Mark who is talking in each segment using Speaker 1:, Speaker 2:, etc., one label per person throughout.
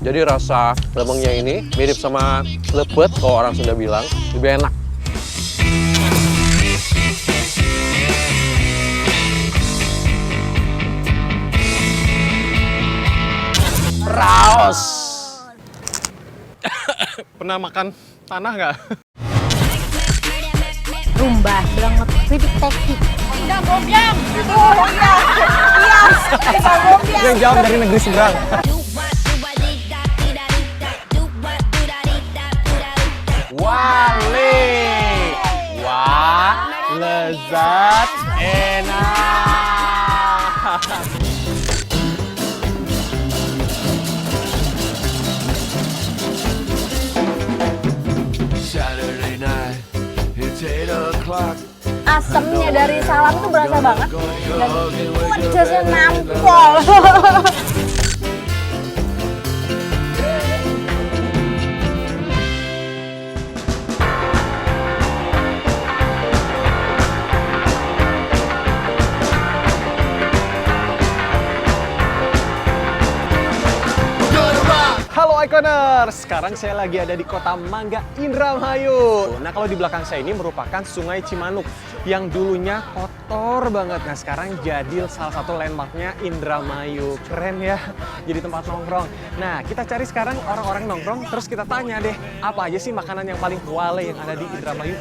Speaker 1: Jadi rasa lemongnya ini mirip sama lepet kalau orang Sunda bilang, lebih enak. Raos. Pernah makan tanah nggak?
Speaker 2: Rumba, banget, kritik teknik.
Speaker 3: Enggak, Gombyang. Oh iya, iya. Enggak, Gombyang.
Speaker 1: Yang jauh dari negeri seberang. Wale. Wah, lezat, enak.
Speaker 4: Saturday night, it's 8 o'clock.
Speaker 3: Asemnya dari salam tuh berasa banget. Dan pedasnya nampol.
Speaker 1: Halo Iconers, sekarang saya lagi ada di kota Mangga, Indramayu. Nah kalau di belakang saya ini merupakan Sungai Cimanuk yang dulunya kotor banget. Nah sekarang jadi salah satu landmarknya Indramayu. Keren ya, jadi tempat nongkrong. Nah kita cari sekarang orang-orang nongkrong, terus kita tanya deh, apa aja sih makanan yang paling wale yang ada di Indramayu?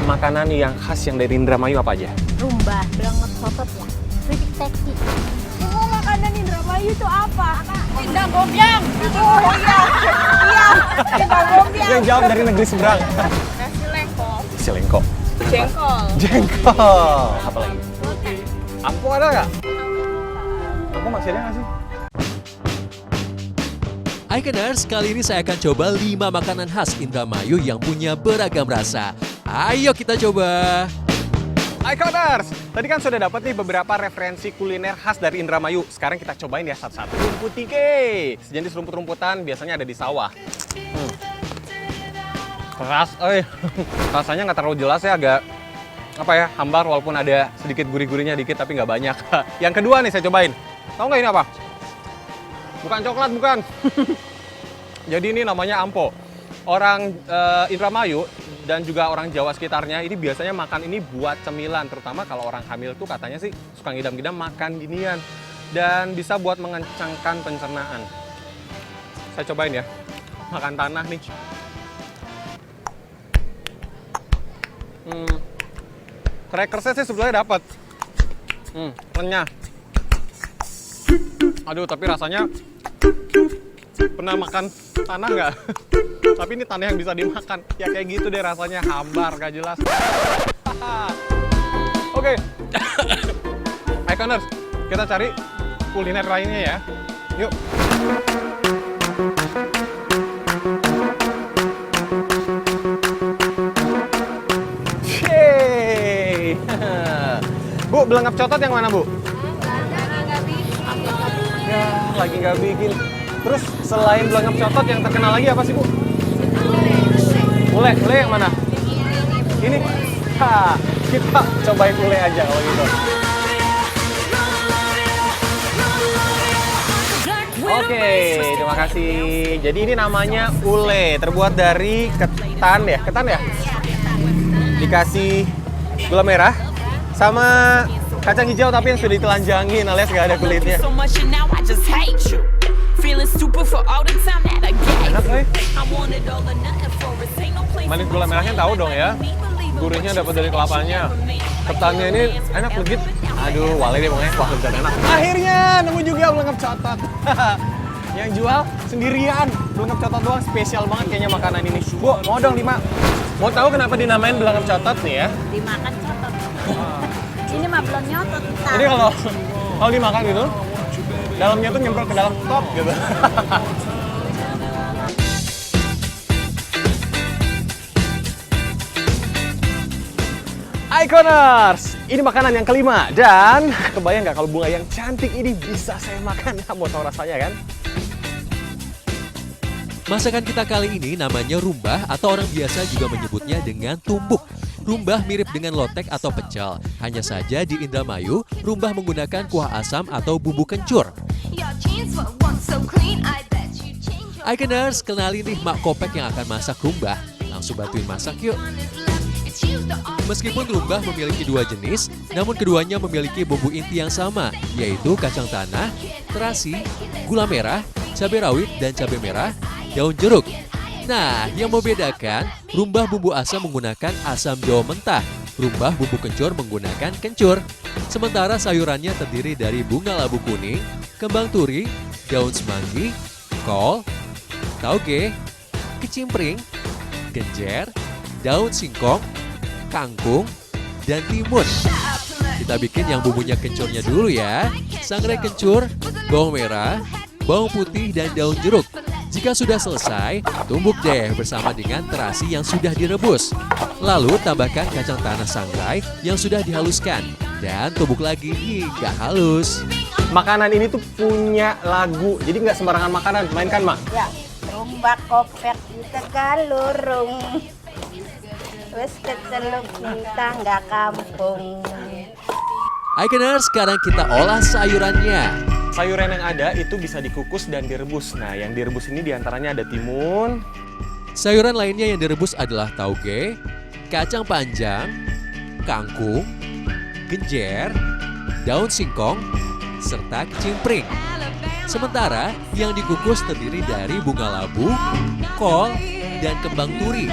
Speaker 1: Makanan yang khas yang dari Indramayu apa aja?
Speaker 2: Rumba, banget, sotot ya. Kritik teknik.
Speaker 3: Semua makanan Indramayu itu apa? Enggak, Gombyang. Oh iya, iya. Enggak, Gombyang.
Speaker 1: Yang jauh dari negeri seberang.
Speaker 3: Nasi lengko.
Speaker 1: Silengko.
Speaker 3: Jengkol.
Speaker 1: Jengkol. Apa lagi? Ampo ada nggak? Ampo masih ada nggak sih?
Speaker 5: Iconers, kali ini saya akan coba 5 makanan khas Indramayu yang punya beragam rasa. Ayo kita coba!
Speaker 1: Iconers, tadi kan sudah dapat nih beberapa referensi kuliner khas dari Indramayu. Sekarang kita cobain ya satu-satu. Rumput tike, sejenis rumput-rumputan biasanya ada di sawah. Keras, rasanya nggak terlalu jelas ya, agak apa ya, hambar walaupun ada sedikit gurih-gurihnya dikit tapi nggak banyak. Yang kedua nih saya cobain. Tahu nggak ini apa? Bukan coklat, bukan. Jadi ini namanya ampo. Orang Indramayu dan juga orang Jawa sekitarnya ini biasanya makan ini buat cemilan, terutama kalau orang hamil tuh katanya sih suka ngidam-ngidam makan ginian dan bisa buat mengencangkan pencernaan. Saya cobain ya, makan tanah nih. Crackersnya sih sebenarnya dapat, renyah. Aduh, tapi rasanya pernah makan tanah nggak? Tapi ini tanah yang bisa dimakan. Ya kayak gitu deh rasanya, hambar, gak jelas. Oke. Iconers, kita cari kuliner lainnya ya. Yuk. Yeay. Bu, belengap cotot yang mana, Bu? Ya, lagi nggak bikin. Terus selain belengap cotot yang terkenal lagi apa sih, Bu? Ule yang mana? Ini? Ha, kita cobain ule aja kalau gitu. Oke, terima kasih. Jadi ini namanya ule, terbuat dari ketan ya? Ketan ya? Dikasih gula merah sama kacang hijau tapi yang sudah ditelanjangin alias nggak ada kulitnya. Enak, manis gula merahnya tahu dong ya. Gurihnya dapat dari kelapanya. Ketannya ini enak, legit. Aduh, wale deh pokoknya. Wah, lebih enak. Akhirnya nemu juga belengap cotot. Yang jual sendirian. Belengap cotot doang, spesial banget kayaknya makanan ini. Bu, mau dong 5. Mau tahu kenapa dinamain belengap cotot nih ya?
Speaker 2: Dimakan cotot. Ini mah belum nyotot.
Speaker 1: Jadi kalau dimakan gitu, dalamnya tuh nyemprot ke dalam top gitu. Iconers, ini makanan yang kelima dan kebayang nggak kalau bunga yang cantik ini bisa saya makan? Mau tahu rasanya kan?
Speaker 5: Masakan kita kali ini namanya rumbah atau orang biasa juga menyebutnya dengan tumbuk. Rumbah mirip dengan lotek atau pecel. Hanya saja di Indramayu, rumbah menggunakan kuah asam atau bumbu kencur. Iconers, kenalin nih Mak Kopek yang akan masak rumbah. Langsung bantuin masak yuk. Meskipun rumbah memiliki dua jenis, namun keduanya memiliki bumbu inti yang sama, yaitu kacang tanah, terasi, gula merah, cabai rawit dan cabai merah, daun jeruk. Nah, yang membedakan, rumbah bumbu asam menggunakan asam jawa mentah, rumbah bumbu kencur menggunakan kencur. Sementara sayurannya terdiri dari bunga labu kuning, kembang turi, daun semanggi, kol, tauge, kecimpring, genjer, daun singkong, kangkung, dan timun. Kita bikin yang bumbunya kencurnya dulu ya. Sangrai kencur, bawang merah, bawang putih, dan daun jeruk. Jika sudah selesai, tumbuk deh bersama dengan terasi yang sudah direbus. Lalu tambahkan kacang tanah sangrai yang sudah dihaluskan. Dan tumbuk lagi hingga halus.
Speaker 1: Makanan ini tuh punya lagu, jadi nggak sembarangan makanan. Mainkan, Mak.
Speaker 3: Ya, rumbah kopek di Tegalurung. Wes keceluk tangga kampung.
Speaker 5: Iconers, sekarang kita olah sayurannya.
Speaker 1: Sayuran yang ada itu bisa dikukus dan direbus. Nah, yang direbus ini diantaranya ada timun.
Speaker 5: Sayuran lainnya yang direbus adalah tauge, kacang panjang, kangkung, genjer, daun singkong, serta kecimpring. Sementara yang dikukus terdiri dari bunga labu, kol, dan kembang turi.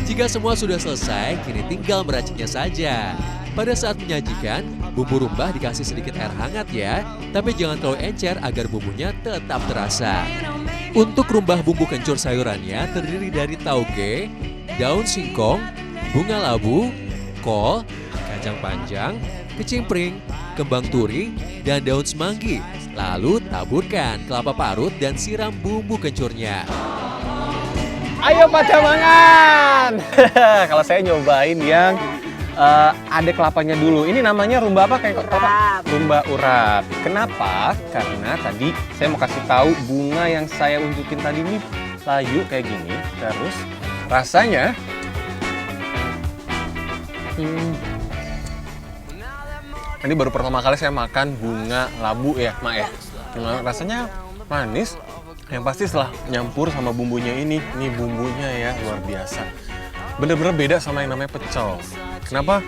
Speaker 5: Jika semua sudah selesai, kini tinggal meraciknya saja. Pada saat menyajikan, bumbu rumbah dikasih sedikit air hangat ya, tapi jangan terlalu encer agar bumbunya tetap terasa. Untuk rumbah bumbu kencur sayurannya terdiri dari tauge, daun singkong, bunga labu, kol, kacang panjang, kecimpring, kembang turi, dan daun semanggi. Lalu taburkan kelapa parut dan siram bumbu kencurnya.
Speaker 1: Ayo pada mangan! Kalau saya nyobain yang ada kelapanya dulu. Ini namanya rumba apa kayak
Speaker 3: Urap.
Speaker 1: Rumba urap. Kenapa? Karena tadi saya mau kasih tahu bunga yang saya unjukin tadi ini layu kayak gini. Terus rasanya ini baru pertama kali saya makan bunga labu ya, Mak ya. Rasanya manis. Yang pasti setelah nyampur sama bumbunya ini bumbunya ya luar biasa. Bener-bener beda sama yang namanya pecel. Kenapa?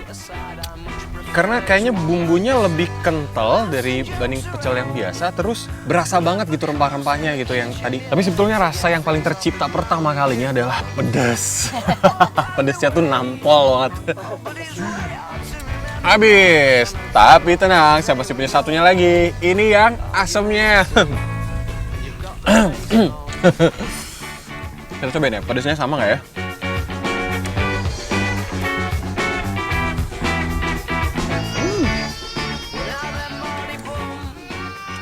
Speaker 1: Karena kayaknya bumbunya lebih kental dibanding pecel yang biasa, terus berasa banget gitu rempah-rempahnya gitu yang tadi. Tapi sebetulnya rasa yang paling tercipta pertama kalinya adalah pedas. Pedasnya tuh nampol banget. Habis, tapi tenang, saya pasti punya satunya lagi. Ini yang asemnya. Kita cobain ya, pedasnya sama nggak ya?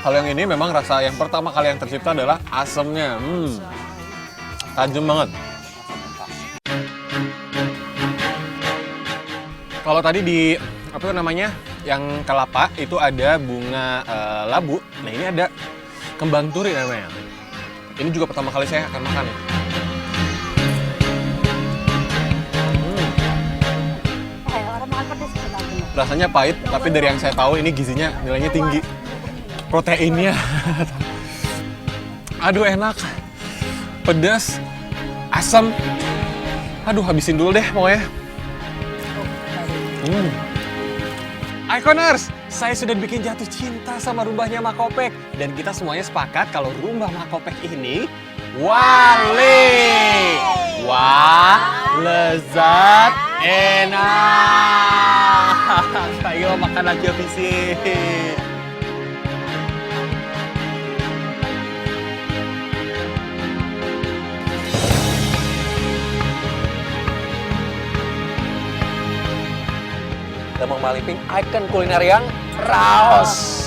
Speaker 1: Kalau yang ini memang rasa yang pertama kali yang tercipta adalah asemnya. Tajam banget. Kalau tadi di apa namanya yang kelapa itu ada bunga labu. Nah ini ada kembang turi namanya. Ini juga pertama kali saya akan makan.
Speaker 3: Orang makan pedas sebenarnya.
Speaker 1: Rasanya pahit, tapi dari yang saya tahu ini gizinya nilainya tinggi. Proteinnya. Aduh enak. Pedas, asam. Aduh habisin dulu deh pokoknya. Iconers, saya sudah bikin jatuh cinta sama rumbahnya Mak Kopek. Dan kita semuanya sepakat kalau rumbah Mak Kopek ini wale. Wah, lezat, enak. Ayo makan lagi habisin. Lemong Maliping, ikon kuliner yang raos.